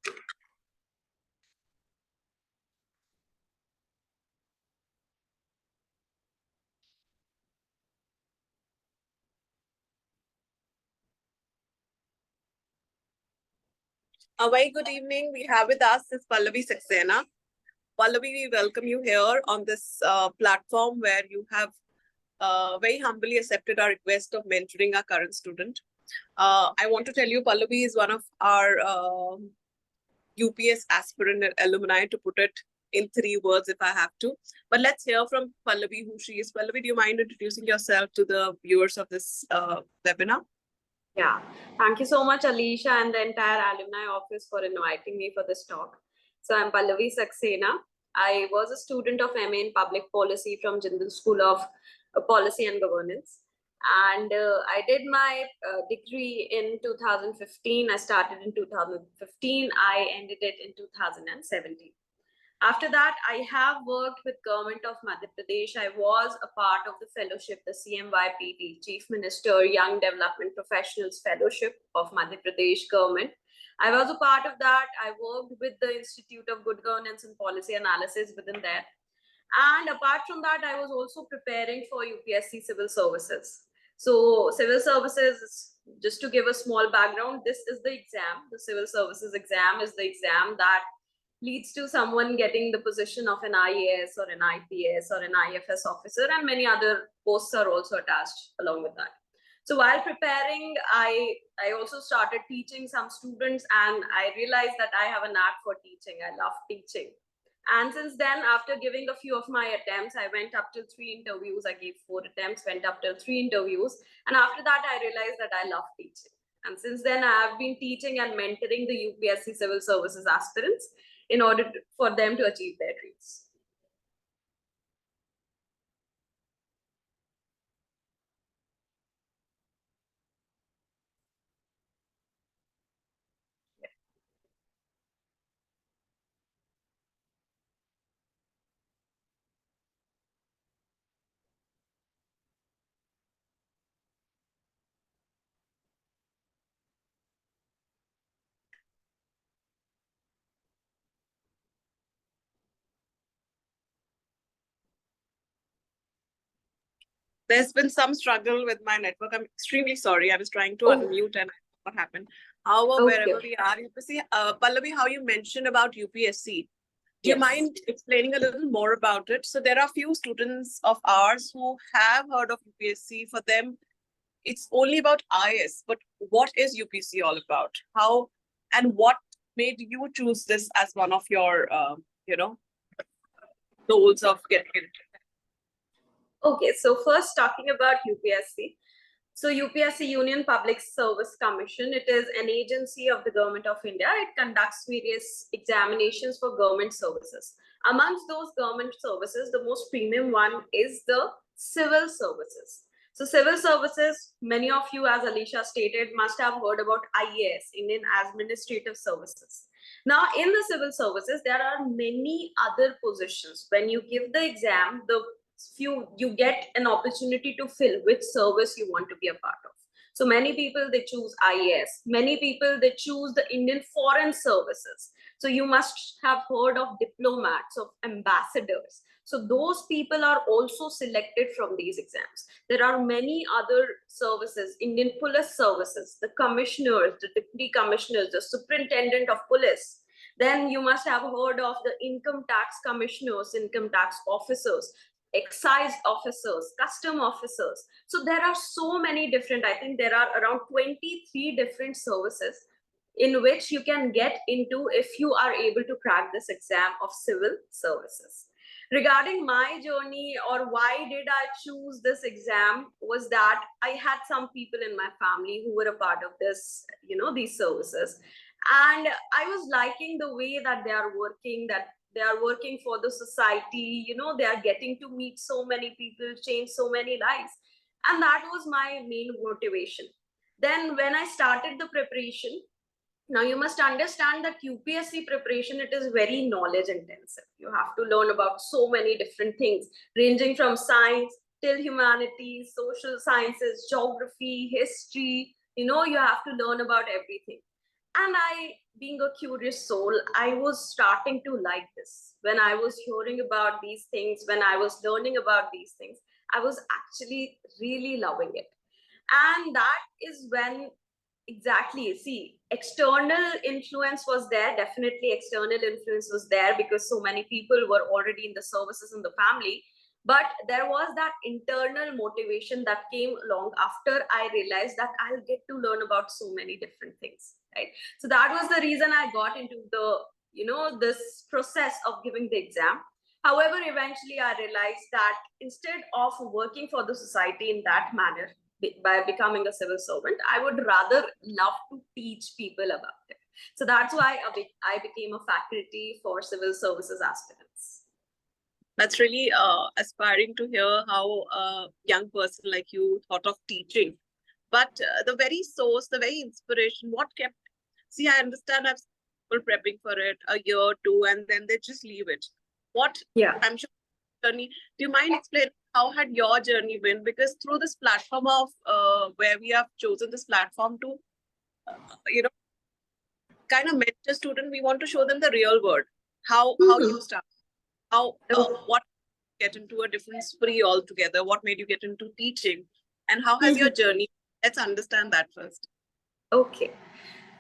A very good evening. We have with us this Pallavi Saxena. Pallavi, we welcome you here on this platform where you have very humbly accepted our request of mentoring our current student. I want to tell you, Pallavi is one of our UPS aspirant alumni, to put it in 3 words if I have to. But let's hear from Pallavi who she is. Pallavi, do you mind introducing yourself to the viewers of this webinar? Yeah, thank you so much, Alicia, and the entire alumni office for inviting me for this talk. So I'm Pallavi Saxena. I was a student of MA in Public Policy from Jindal School of Policy and Governance. And I did my degree in 2015. I started in 2015. I ended it in 2017. After that, I have worked with Government of Madhya Pradesh. I was a part of the fellowship, the CMYPD, Chief Minister Young Development Professionals Fellowship of Madhya Pradesh government. I was a part of that. I worked with the Institute of Good Governance and Policy Analysis within that. And apart from that, I was also preparing for UPSC Civil Services. So Civil Services, just to give a small background, this is the exam. The Civil Services exam is the exam that leads to someone getting the position of an IAS or an IPS or an IFS officer, and many other posts are also attached along with that. So while preparing, I also started teaching some students, and I realized that I have a knack for teaching. I love teaching. And since then, after giving a few of my attempts, I went up till 3 interviews. I gave 4 attempts, went up till 3 interviews. And after that, I realized that I love teaching. And since then, I have been teaching and mentoring the UPSC Civil Services aspirants in order for them to achieve their dreams. There's been some struggle with my network. I'm extremely sorry. I was trying to unmute and what happened. However, wherever we are, you see, Pallavi, how you mentioned about UPSC. Do you mind explaining a little more about it? So there are few students of ours who have heard of UPSC. For them, it's only about IS. But what is UPSC all about? How and what made you choose this as one of your, goals of getting it? Okay, so first talking about UPSC. So UPSC, Union Public Service Commission, it is an agency of the Government of India. It conducts various examinations for government services. Amongst those government services, the most premium one is the civil services. So civil services, many of you, as Alicia stated, must have heard about IAS, Indian Administrative Services. Now, in the civil services, there are many other positions. When you give the exam, you get an opportunity to fill which service you want to be a part of. So many people, they choose IAS. Many people, they choose the Indian Foreign Services. So you must have heard of diplomats, of ambassadors. So those people are also selected from these exams. There are many other services, Indian Police Services, the commissioners, the deputy commissioners, the superintendent of police. Then you must have heard of the income tax commissioners, income tax officers, excise officers, custom officers. So there are so many different, I think there are around 23 different services in which you can get into if you are able to crack this exam of civil services. Regarding my journey, or why did I choose this exam, was that I had some people in my family who were a part of this, these services. And I was liking the way that they are working, that they are working for the society, they are getting to meet so many people, change so many lives. And that was my main motivation. Then when I started the preparation, now you must understand that UPSC preparation, it is very knowledge intensive. You have to learn about so many different things, ranging from science till humanities, social sciences, geography, history, you have to learn about everything. And I, being a curious soul, I was starting to like this. When I was hearing about these things, when I was learning about these things, I was actually really loving it. And that is when exactly, see, external influence was there. Definitely external influence was there because so many people were already in the services in the family. But there was that internal motivation that came along after I realized that I'll get to learn about so many different things, right? So that was the reason I got into the, this process of giving the exam. However, eventually I realized that instead of working for the society in that manner, by becoming a civil servant, I would rather love to teach people about it. So that's why I became a faculty for civil services aspirants. That's really aspiring to hear how a young person like you thought of teaching. But the very source, the very inspiration, what kept, see, I understand I've seen people prepping for it a year, two, and then they just leave it. What, Yeah. I'm sure, journey, do you mind explaining how had your journey been? Because through this platform of where we have chosen this platform to, kind of mentor student, we want to show them the real world, how you start, how what get into a different spree altogether, what made you get into teaching, and how has your journey? Let's understand that first. Okay.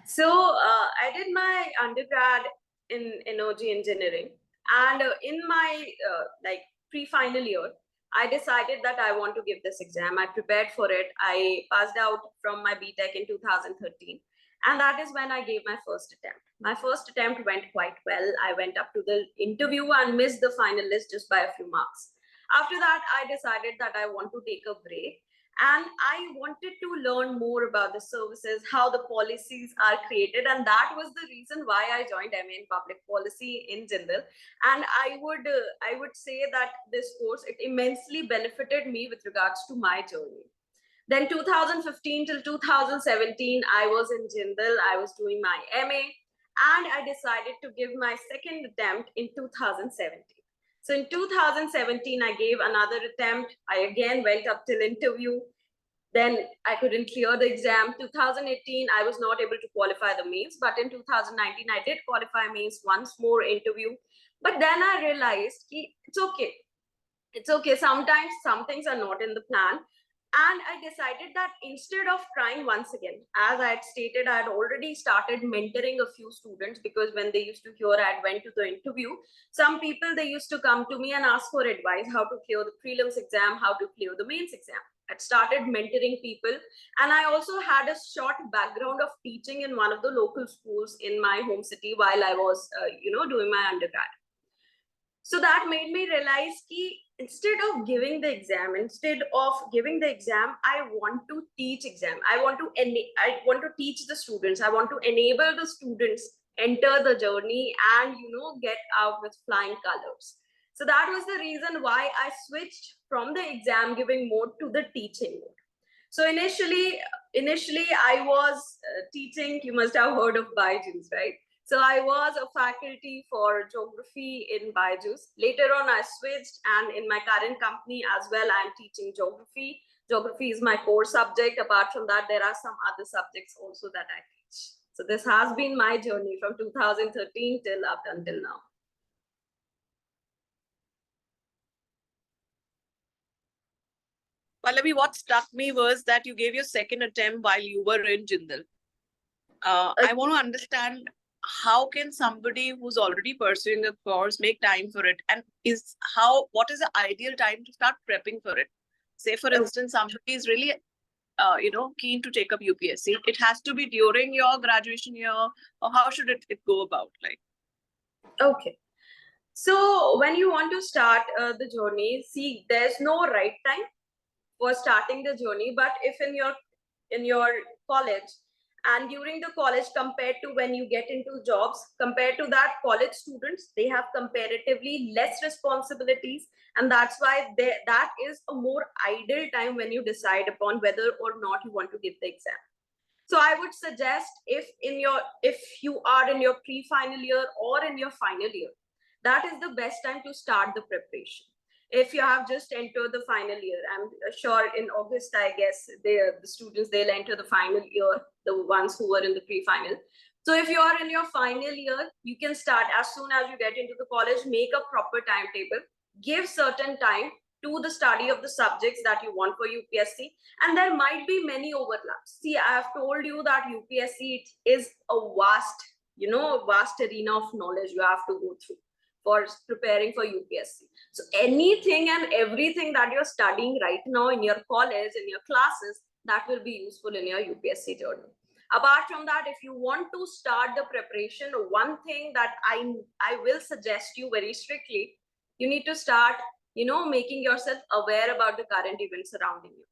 So I did my undergrad in energy engineering, and in my pre-final year, I decided that I want to give this exam. I prepared for it. I passed out from my BTech in 2013, and that is when I gave my first attempt. My first attempt went quite well. I went up to the interview and missed the finalist just by a few marks. After that, I decided that I want to take a break, and I wanted to learn more about the services, how the policies are created, and that was the reason why I joined MA in public policy in Jindal. And I would say that this course, it immensely benefited me with regards to my journey. Then 2015 till 2017, I was in Jindal. I was doing my MA, and I decided to give my second attempt in 2017. So in 2017, I gave another attempt. I again went up till interview. Then I couldn't clear the exam. 2018, I was not able to qualify the mains, but in 2019, I did qualify mains, once more interview. But then I realized it's okay. It's okay. Sometimes some things are not in the plan. And I decided that instead of trying once again, as I had stated, I had already started mentoring a few students, because when they used to hear I had went to the interview, some people, they used to come to me and ask for advice, how to clear the prelims exam, how to clear the mains exam. I started mentoring people, and I also had a short background of teaching in one of the local schools in my home city while I was, doing my undergrad. So that made me realize that instead of giving the exam, I want to teach exam. I want to teach the students. I want to enable the students enter the journey and get out with flying colors. So that was the reason why I switched from the exam giving mode to the teaching mode. So initially I was teaching. You must have heard of Byju's, right? So I was a faculty for geography in Byju's. Later on, I switched, and in my current company as well, I'm teaching geography. Geography is my core subject. Apart from that, there are some other subjects also that I teach. So this has been my journey from 2013 till up until now. Pallavi, what struck me was that you gave your second attempt while you were in Jindal. I want to understand, how can somebody who's already pursuing a course make time for it, and what is the ideal time to start prepping for it? Say, for instance, somebody is really keen to take up UPSC. It has to be during your graduation year, or how should it go about? Like, okay. So when you want to start the journey, see, there's no right time for starting the journey. But if in your college, and during the college, compared to when you get into jobs, compared to that, college students, they have comparatively less responsibilities, and that's why that is a more ideal time when you decide upon whether or not you want to give the exam. So I would suggest, if you are in your pre-final year or in your final year, that is the best time to start the preparation. If you have just entered the final year, I'm sure in August, I guess, the students, they'll enter the final year, the ones who were in the pre-final. So if you are in your final year, you can start as soon as you get into the college, make a proper timetable, give certain time to the study of the subjects that you want for UPSC. And there might be many overlaps. See, I have told you that UPSC is a vast, vast arena of knowledge you have to go through for preparing for UPSC. So anything and everything that you're studying right now in your college, in your classes, that will be useful in your UPSC journey. Apart from that, if you want to start the preparation, one thing that I will suggest you very strictly, you need to start, making yourself aware about the current events surrounding you.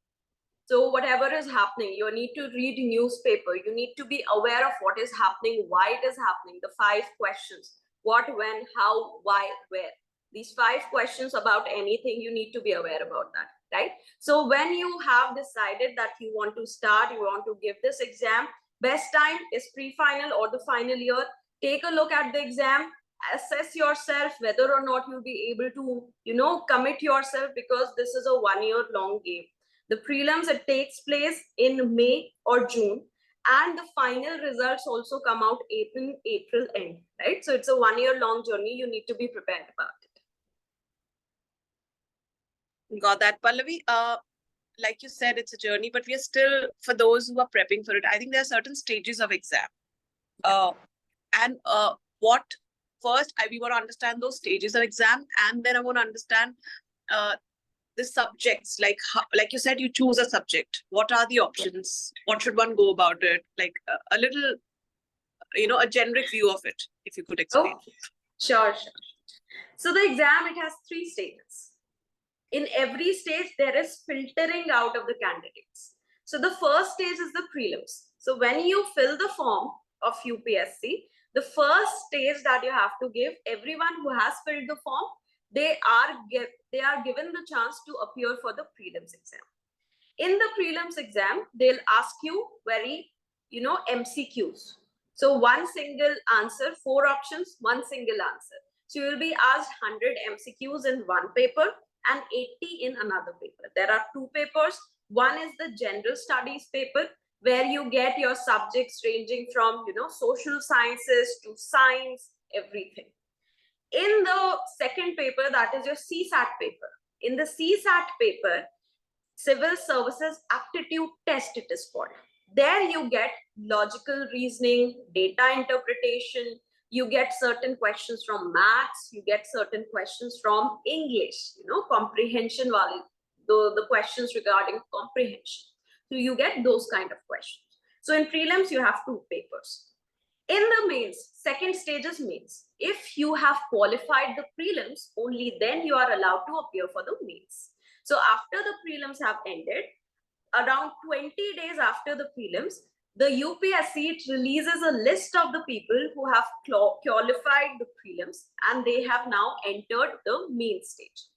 So whatever is happening, you need to read newspaper. You need to be aware of what is happening, why it is happening, the 5 questions, what, when, how, why, where. These 5 questions about anything, you need to be aware about that, right? So when you have decided that you want to start, you want to give this exam, best time is pre-final or the final year. Take a look at the exam, assess yourself whether or not you'll be able to, commit yourself, because this is a 1-year long game. The prelims, it takes place in May or June, and the final results also come out in April end, right? So it's a 1-year long journey. You need to be prepared about it. Got that, Pallavi. Like you said, it's a journey, but we are still, for those who are prepping for it, I think there are certain stages of exam. And what first, we want to understand those stages of exam, and then I want to understand the subjects, like you said, you choose a subject. What are the options? What should one go about it? Like a little, a generic view of it, if you could explain. Okay. Sure. So the exam, it has 3 stages. In every stage, there is filtering out of the candidates. So the first stage is the prelims. So when you fill the form of UPSC, the first stage that you have to give, everyone who has filled the form, they are given the chance to appear for the prelims exam. In the prelims exam, they'll ask you very, MCQs. So one single answer, 4 options, one single answer. So you will be asked 100 MCQs in one paper and 80 in another paper. There are 2 papers. One is the general studies paper, where you get your subjects ranging from, social sciences to science, everything. In the second paper, that is your CSAT paper. In the CSAT paper, Civil Services Aptitude Test, it is called. There you get logical reasoning, data interpretation, you get certain questions from maths, you get certain questions from English, comprehension value, the questions regarding comprehension. So you get those kind of questions. So in prelims, you have 2 papers. In the mains, second stage is mains. If you have qualified the prelims, only then you are allowed to appear for the mains. So after the prelims have ended, around 20 days after the prelims, the UPSC releases a list of the people who have qualified the prelims, and they have now entered the main stage.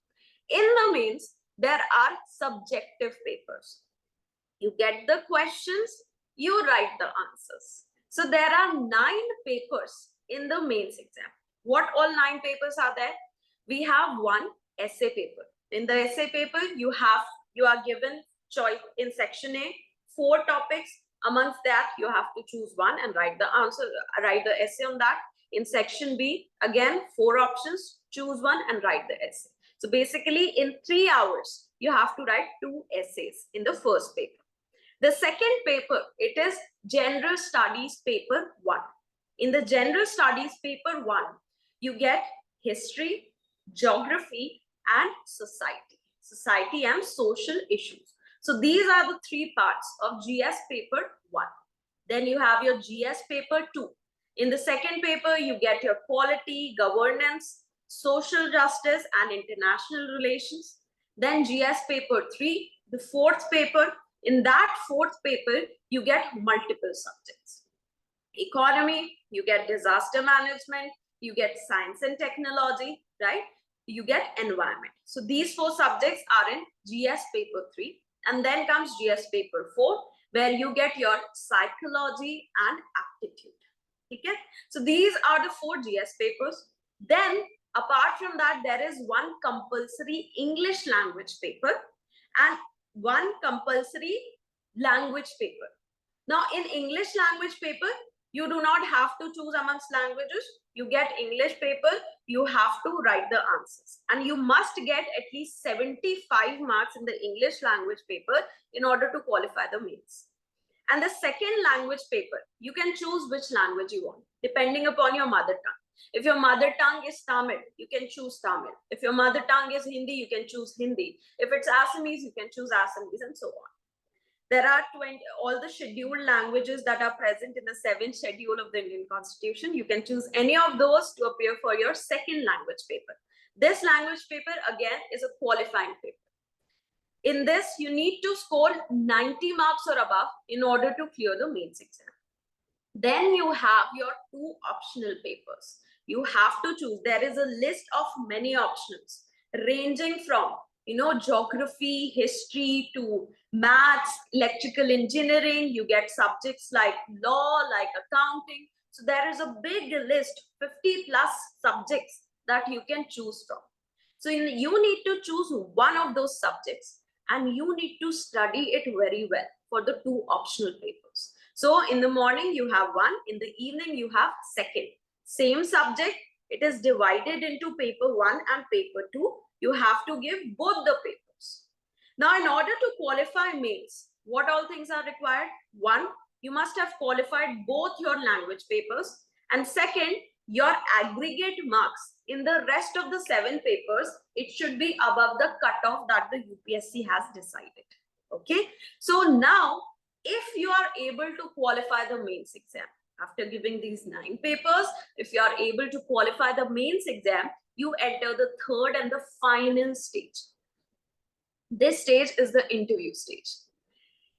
In the mains, there are subjective papers. You get the questions, you write the answers. So there are 9 papers in the mains exam. What all 9 papers are there? We have 1 essay paper. In the essay paper, you are given choice in section A, 4 topics. Amongst that, you have to choose one and write the answer, write the essay on that. In section B, again, 4 options, choose one and write the essay. So basically, in 3 hours, you have to write 2 essays in the first paper. The second paper, it is General Studies paper 1. In the General Studies paper 1, you get history, geography, and society and social issues. So these are the 3 parts of GS paper 1. Then you have your GS paper 2. In the second paper, you get your polity, governance, social justice, and international relations. Then GS paper 3, the 4th paper. In that 4th paper, you get multiple subjects. Economy, you get disaster management, you get science and technology, right? You get environment. So these 4 subjects are in GS paper 3. And then comes GS paper 4, where you get your psychology and aptitude. Okay? So these are the 4 GS papers. Then, apart from that, there is 1 compulsory English language paper and 1 compulsory language paper. Now, in English language paper, You do not have to choose amongst languages. You get English paper, you have to write the answers. And you must get at least 75 marks in the English language paper in order to qualify the mains. And the second language paper, you can choose which language you want, depending upon your mother tongue. If your mother tongue is Tamil, you can choose Tamil. If your mother tongue is Hindi, you can choose Hindi. If it's Assamese, you can choose Assamese, and so on. There are all the scheduled languages that are present in the 7th schedule of the Indian Constitution. You can choose any of those to appear for your second language paper. This language paper, again, is a qualifying paper. In this, you need to score 90 marks or above in order to clear the mains exam. Then you have your 2 optional papers. You have to choose. There is a list of many options ranging from geography, history to maths, electrical engineering. You get subjects like law, like accounting. So there is a big list, 50 plus subjects that you can choose from. So you need to choose one of those subjects and you need to study it very well for the 2 optional papers. So in the morning, you have one. In the evening, you have second. Same subject. It is divided into paper 1 and paper 2. You have to give both the papers. Now, in order to qualify mains, what all things are required? 1, you must have qualified both your language papers. And second, your aggregate marks in the rest of the 7 papers, it should be above the cutoff that the UPSC has decided. Okay. So now, if you are able to qualify the mains exam, after giving these 9 papers, if you are able to qualify the mains exam, you enter the 3rd and the final stage. This stage is the interview stage.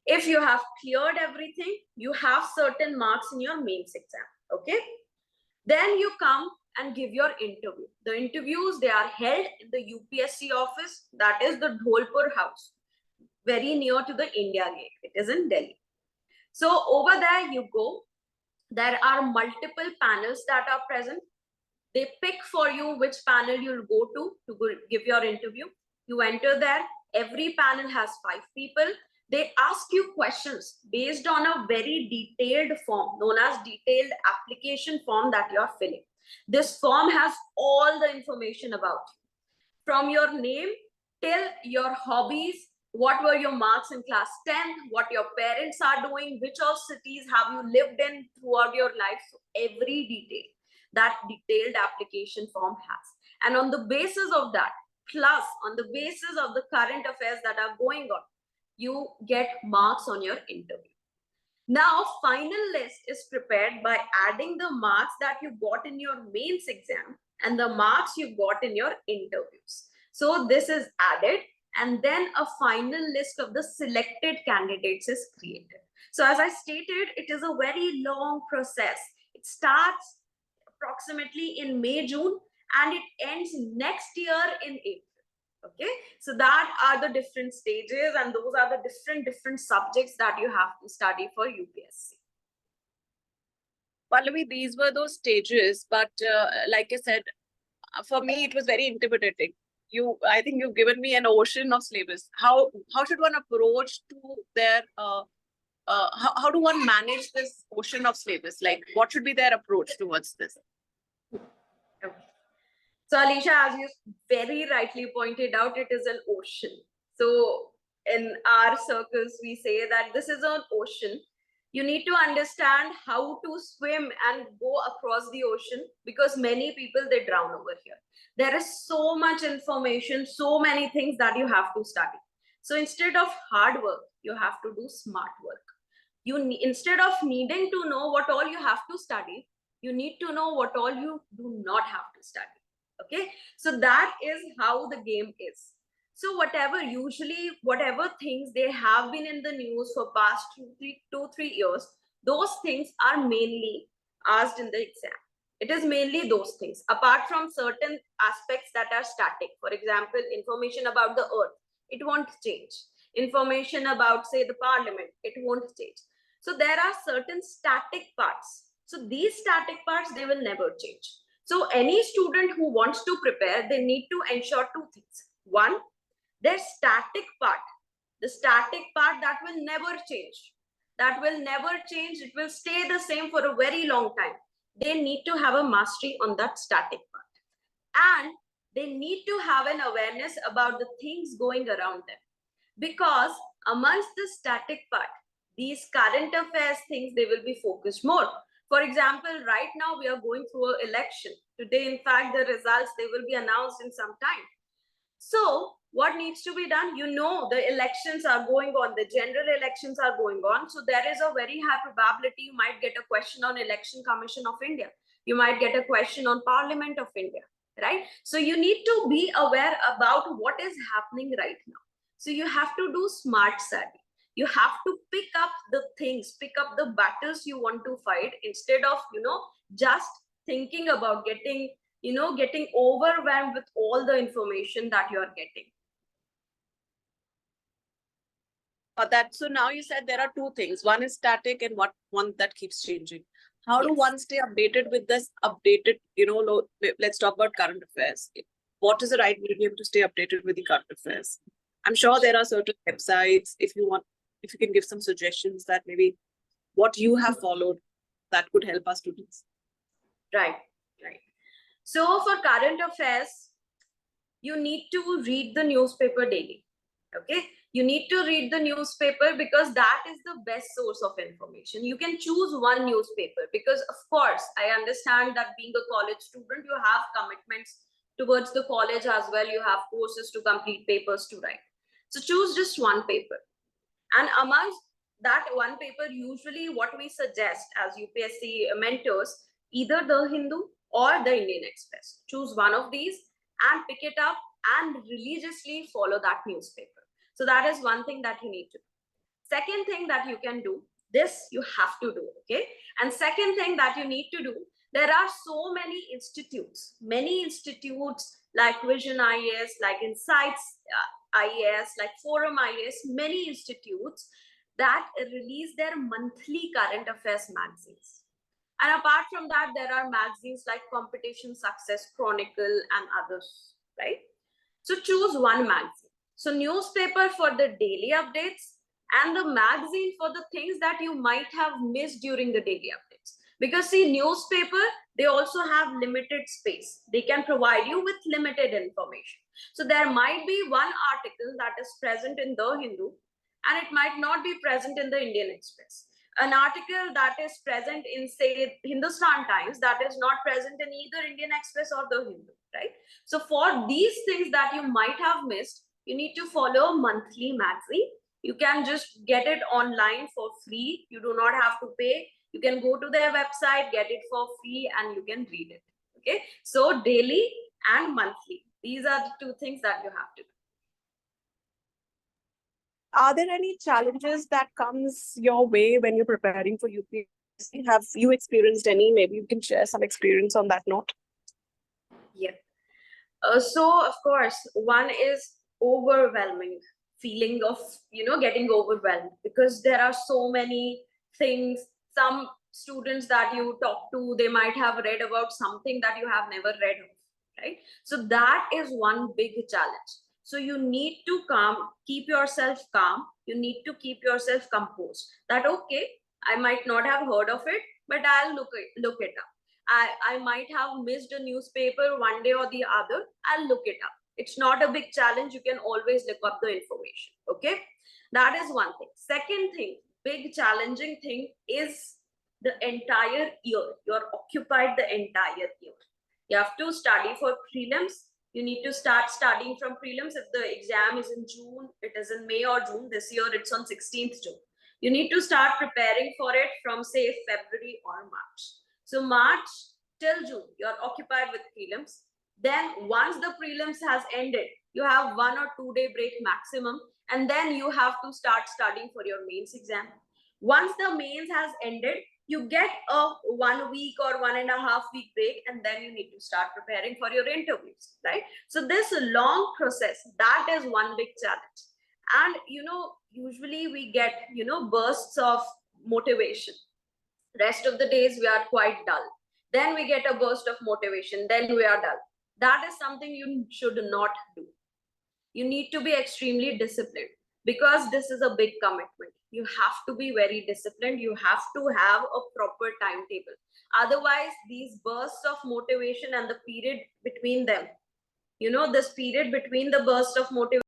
If you have cleared everything, you have certain marks in your mains exam. Okay. Then you come and give your interview. The interviews, they are held in the UPSC office, that is the Dholpur house, very near to the India Gate. It is in Delhi. So over there you go. There are multiple panels that are present. They pick for you which panel you'll go to give your interview. You enter there. Every panel has 5 people. They ask you questions based on a very detailed form known as detailed application form that you are filling. This form has all the information about you, from your name till your hobbies, what were your marks in class 10, what your parents are doing, which all cities have you lived in throughout your life. So every detail that detailed application form has. And on the basis of that, plus on the basis of the current affairs that are going on, you get marks on your interview. Now, final list is prepared by adding the marks that you got in your mains exam and the marks you got in your interviews. So this is added, and then a final list of the selected candidates is created. So as I stated, it is a very long process. It starts approximately in May, June, and it ends next year in April. Okay, so that are the different stages, and those are the different subjects that you have to study for UPSC. Pallavi, these were those stages, but like I said, for me, it was very intimidating. I think you've given me an ocean of syllabus. How should one approach to their, how do one manage this ocean of syllabus? Like, what should be their approach towards this? Okay. So Alisha, as you very rightly pointed out, it is an ocean. So in our circles, we say that this is an ocean. You need to understand how to swim and go across the ocean, because many people, they drown over here. There is so much information, so many things that you have to study. So instead of hard work, you have to do smart work. Instead of needing to know what all you have to study, you need to know what all you do not have to study. Okay, so that is how the game is. So whatever things they have been in the news for past 2-3 years, those things are mainly asked in the exam. It is mainly those things, apart from certain aspects that are static. For example, information about the earth, it won't change. Information about, say, the parliament, it won't change. So there are certain static parts. So these static parts, they will never change. So any student who wants to prepare, they need to ensure 2 things. One, their static part, the static part that will never change. that will never change. It will stay the same for a very long time. They need to have a mastery on that static part. And they need to have an awareness about the things going around them. Because amongst the static part, these current affairs things, they will be focused more. For example, right now we are going through an election. Today, in fact, the results, they will be announced in some time. So what needs to be done? You know, the elections are going on, the general elections are going on. So there is a very high probability you might get a question on Election Commission of India. You might get a question on Parliament of India, right? So you need to be aware about what is happening right now. So you have to do smart study. You have to pick up the things, pick up the battles you want to fight, instead of, just thinking about getting overwhelmed with all the information that you are getting. So now you said there are two things. One is static and one that keeps changing. How do one stay updated with this updated, let's talk about current affairs. What is the right medium to stay updated with the current affairs? I'm sure there are certain websites, if you can give some suggestions that maybe what you have followed that could help us to do this. Right. So for current affairs, you need to read the newspaper daily. Okay. You need to read the newspaper because that is the best source of information. You can choose one newspaper because, of course, I understand that being a college student, you have commitments towards the college as well. You have courses to complete, papers to write. So choose just one paper. And amongst that one paper, usually what we suggest as UPSC mentors, either the Hindu or the Indian Express. Choose one of these and pick it up and religiously follow that newspaper. So that is one thing that you need to do. Second thing that you can do, this you have to do, okay? And second thing that you need to do, there are so many institutes like Vision IAS, like Insights IAS, like Forum IAS, many institutes that release their monthly current affairs magazines. And apart from that, there are magazines like Competition Success Chronicle and others, right? So choose one magazine. So newspaper for the daily updates and the magazine for the things that you might have missed during the daily updates. Because see, newspaper, they also have limited space. They can provide you with limited information. So there might be one article that is present in the Hindu and it might not be present in the Indian Express. An article that is present in, say, Hindustan Times, that is not present in either Indian Express or the Hindu, right? So for these things that you might have missed, you need to follow a monthly magazine. You can just get it online for free. You do not have to pay. You can go to their website, get it for free, and you can read it. Okay. So daily and monthly. These are the two things that you have to do. Are there any challenges that comes your way when you're preparing for UPSC? Have you experienced any? Maybe you can share some experience on that note. Yeah. So of course, one is overwhelming feeling of, getting overwhelmed because there are so many things. Some students that you talk to, they might have read about something that you have never read of, right? So that is one big challenge. So you need to keep yourself calm. You need to keep yourself composed. That, okay, I might not have heard of it, but I'll look it up. I might have missed a newspaper one day or the other. I'll look it up. It's not a big challenge. You can always look up the information. Okay. That is one thing. Second thing, big challenging thing is the entire year. You're occupied the entire year. You have to study for prelims. You need to start studying from prelims. If the exam is in June, it is in May or June. This year, it's on 16th June. You need to start preparing for it from, say, February or March. So March till June, you're occupied with prelims. Then once the prelims has ended, you have 1 or 2 day break maximum. And then you have to start studying for your mains exam. Once the mains has ended, you get a 1 week or 1.5 week break. And then you need to start preparing for your interviews, right? So this long process, that is one big challenge. And, usually we get, bursts of motivation. Rest of the days we are quite dull. Then we get a burst of motivation. Then we are dull. That is something you should not do. You need to be extremely disciplined because this is a big commitment. You have to be very disciplined. You have to have a proper timetable. Otherwise, these bursts of motivation and the period between them, this period between the burst of motivation